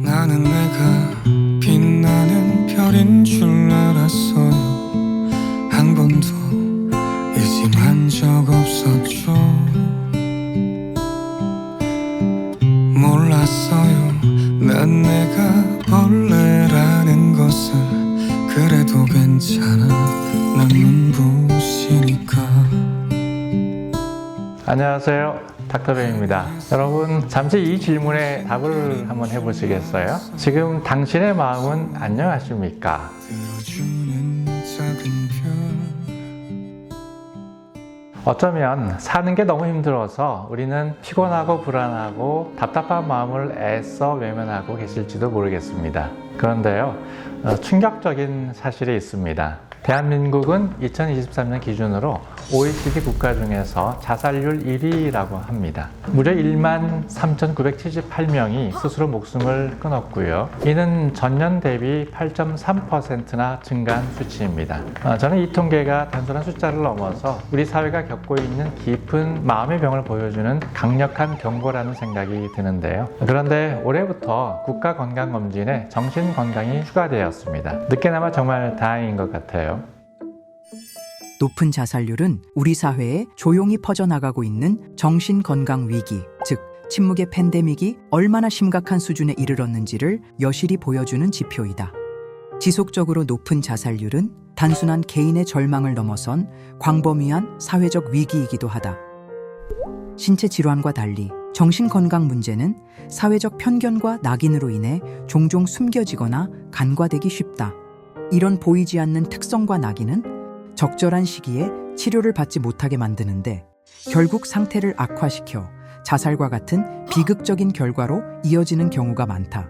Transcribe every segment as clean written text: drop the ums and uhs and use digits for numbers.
나는 내가 빛나는 별인 줄 알았어요. 한 번도 의심한 적 없었죠. 몰랐어요. 난 내가 벌레라는 것을. 그래도 괜찮아. 난 눈부시니까. 안녕하세요, 닥터뱅입니다. 여러분, 잠시 이 질문에 답을 한번 해보시겠어요? 지금 당신의 마음은 안녕하십니까? 들어주는 작은 별. 어쩌면 사는 게 너무 힘들어서 우리는 피곤하고 불안하고 답답한 마음을 애써 외면하고 계실지도 모르겠습니다. 그런데요, 충격적인 사실이 있습니다. 대한민국은 2023년 기준으로 OECD 국가 중에서 자살률 1위라고 합니다. 무려 13,978명이 스스로 목숨을 끊었고요. 이는 전년 대비 8.3%나 증가한 수치입니다. 저는 이 통계가 단순한 숫자를 넘어서 우리 사회가 겪고 있는 깊은 마음의 병을 보여주는 강력한 경고라는 생각이 드는데요. 그런데 올해부터 국가건강검진에 정신건강이 추가되었습니다. 늦게나마 정말 다행인 것 같아요. 높은 자살률은 우리 사회에 조용히 퍼져나가고 있는 정신건강 위기, 즉 침묵의 팬데믹이 얼마나 심각한 수준에 이르렀는지를 여실히 보여주는 지표이다. 지속적으로 높은 자살률은 단순한 개인의 절망을 넘어선 광범위한 사회적 위기이기도 하다. 신체 질환과 달리 정신건강 문제는 사회적 편견과 낙인으로 인해 종종 숨겨지거나 간과되기 쉽다. 이런 보이지 않는 특성과 낙인은 적절한 시기에 치료를 받지 못하게 만드는데 결국 상태를 악화시켜 자살과 같은 비극적인 결과로 이어지는 경우가 많다.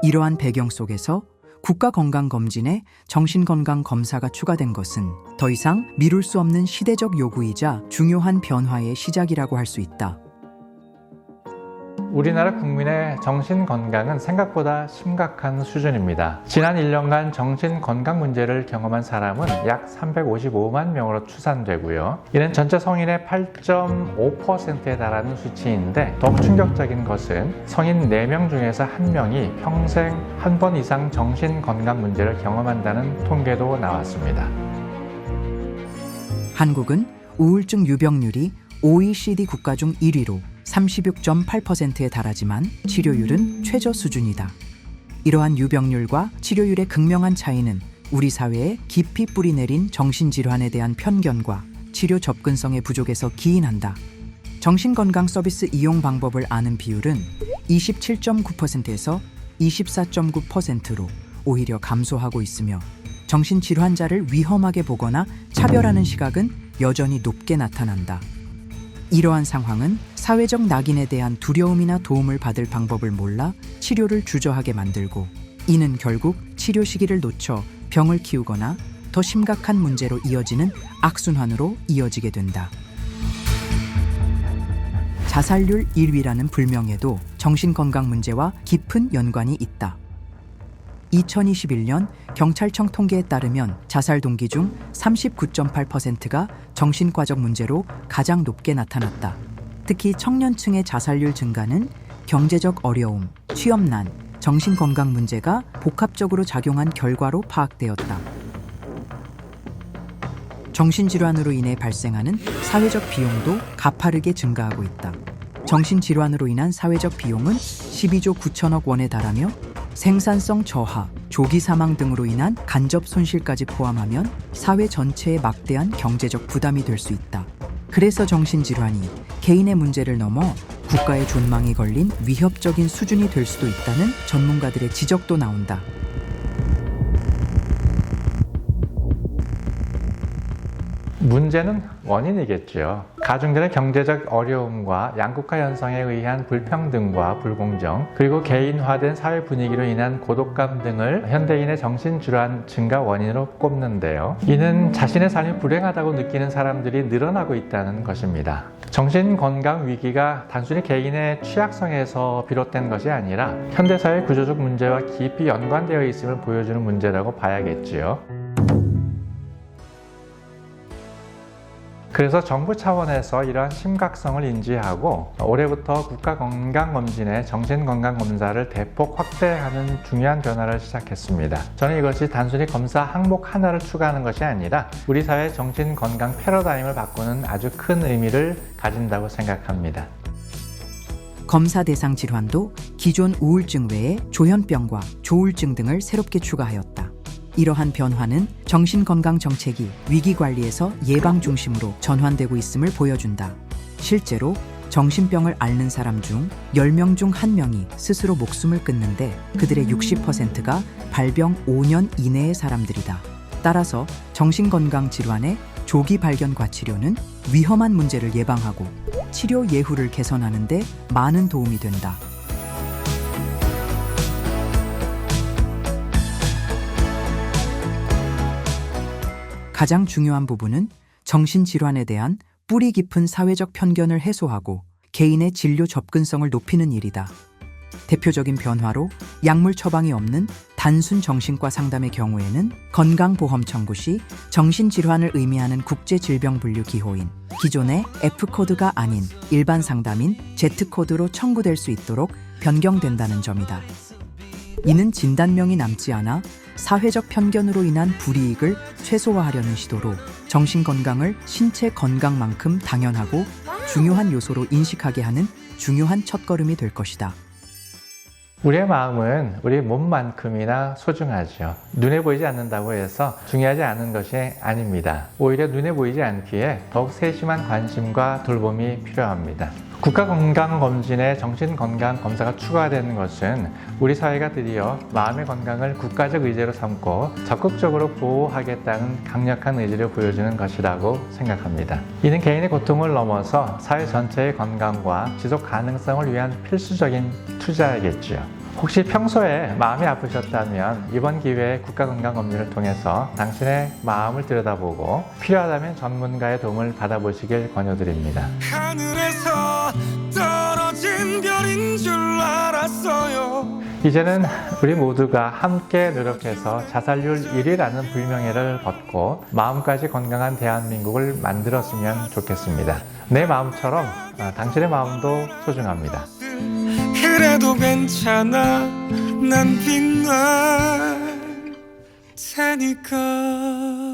이러한 배경 속에서 국가건강검진에 정신건강검사가 추가된 것은 더 이상 미룰 수 없는 시대적 요구이자 중요한 변화의 시작이라고 할 수 있다. 우리나라 국민의 정신건강은 생각보다 심각한 수준입니다. 지난 1년간 정신건강 문제를 경험한 사람은 약 355만 명으로 추산되고요. 이는 전체 성인의 8.5%에 달하는 수치인데 더욱 충격적인 것은 성인 4명 중에서 1명이 평생 한 번 이상 정신건강 문제를 경험한다는 통계도 나왔습니다. 한국은 우울증 유병률이 OECD 국가 중 1위로 36.8%에 달하지만 치료율은 최저 수준이다. 이러한 유병률과 치료율의 극명한 차이는 우리 사회에 깊이 뿌리내린 정신질환에 대한 편견과 치료 접근성의 부족에서 기인한다. 정신건강 서비스 이용 방법을 아는 비율은 27.9%에서 24.9%로 오히려 감소하고 있으며 정신질환자를 위험하게 보거나 차별하는 시각은 여전히 높게 나타난다. 이러한 상황은 사회적 낙인에 대한 두려움이나 도움을 받을 방법을 몰라 치료를 주저하게 만들고 이는 결국 치료 시기를 놓쳐 병을 키우거나 더 심각한 문제로 이어지는 악순환으로 이어지게 된다. 자살률 1위라는 불명예도 정신건강 문제와 깊은 연관이 있다. 2021년 경찰청 통계에 따르면 자살 동기 중 39.8%가 정신과적 문제로 가장 높게 나타났다. 특히 청년층의 자살률 증가는 경제적 어려움, 취업난, 정신건강 문제가 복합적으로 작용한 결과로 파악되었다. 정신질환으로 인해 발생하는 사회적 비용도 가파르게 증가하고 있다. 정신질환으로 인한 사회적 비용은 12조 9천억 원에 달하며 생산성 저하, 조기 사망 등으로 인한 간접 손실까지 포함하면 사회 전체에 막대한 경제적 부담이 될 수 있다. 그래서 정신질환이 개인의 문제를 넘어 국가의 존망이 걸린 위협적인 수준이 될 수도 있다는 전문가들의 지적도 나온다. 문제는 원인이겠죠. 가중되는 경제적 어려움과 양극화 현상에 의한 불평등과 불공정, 그리고 개인화된 사회 분위기로 인한 고독감 등을 현대인의 정신질환 증가 원인으로 꼽는데요. 이는 자신의 삶이 불행하다고 느끼는 사람들이 늘어나고 있다는 것입니다. 정신건강 위기가 단순히 개인의 취약성에서 비롯된 것이 아니라 현대사회 구조적 문제와 깊이 연관되어 있음을 보여주는 문제라고 봐야겠지요. 그래서 정부 차원에서 이러한 심각성을 인지하고 올해부터 국가건강검진의 정신건강검사를 대폭 확대하는 중요한 변화를 시작했습니다. 저는 이것이 단순히 검사 항목 하나를 추가하는 것이 아니라 우리 사회의 정신건강 패러다임을 바꾸는 아주 큰 의미를 가진다고 생각합니다. 검사 대상 질환도 기존 우울증 외에 조현병과 조울증 등을 새롭게 추가하였다. 이러한 변화는 정신건강 정책이 위기관리에서 예방 중심으로 전환되고 있음을 보여준다. 실제로 정신병을 앓는 사람 중 10명 중 1명이 스스로 목숨을 끊는데 그들의 60%가 발병 5년 이내의 사람들이다. 따라서 정신건강 질환의 조기 발견과 치료는 위험한 문제를 예방하고 치료 예후를 개선하는 데 많은 도움이 된다. 가장 중요한 부분은 정신질환에 대한 뿌리 깊은 사회적 편견을 해소하고 개인의 진료 접근성을 높이는 일이다. 대표적인 변화로 약물 처방이 없는 단순 정신과 상담의 경우에는 건강보험 청구 시 정신질환을 의미하는 국제질병분류 기호인 기존의 F코드가 아닌 일반 상담인 Z코드로 청구될 수 있도록 변경된다는 점이다. 이는 진단명이 남지 않아 사회적 편견으로 인한 불이익을 최소화하려는 시도로 정신건강을 신체 건강만큼 당연하고 중요한 요소로 인식하게 하는 중요한 첫걸음이 될 것이다. 우리의 마음은 우리 몸만큼이나 소중하죠. 눈에 보이지 않는다고 해서 중요하지 않은 것이 아닙니다. 오히려 눈에 보이지 않기에 더욱 세심한 관심과 돌봄이 필요합니다. 국가건강검진에 정신건강검사가 추가되는 것은 우리 사회가 드디어 마음의 건강을 국가적 의제로 삼고 적극적으로 보호하겠다는 강력한 의지를 보여주는 것이라고 생각합니다. 이는 개인의 고통을 넘어서 사회 전체의 건강과 지속 가능성을 위한 필수적인 투자이겠지요. 혹시 평소에 마음이 아프셨다면 이번 기회에 국가건강검진을 통해서 당신의 마음을 들여다보고 필요하다면 전문가의 도움을 받아보시길 권유드립니다. 하늘에서 떨어진 별인 줄 알았어요. 이제는 우리 모두가 함께 노력해서 자살률 1위라는 불명예를 벗고 마음까지 건강한 대한민국을 만들었으면 좋겠습니다. 내 마음처럼 당신의 마음도 소중합니다. 그래도 괜찮아, 난 빛날 테니까.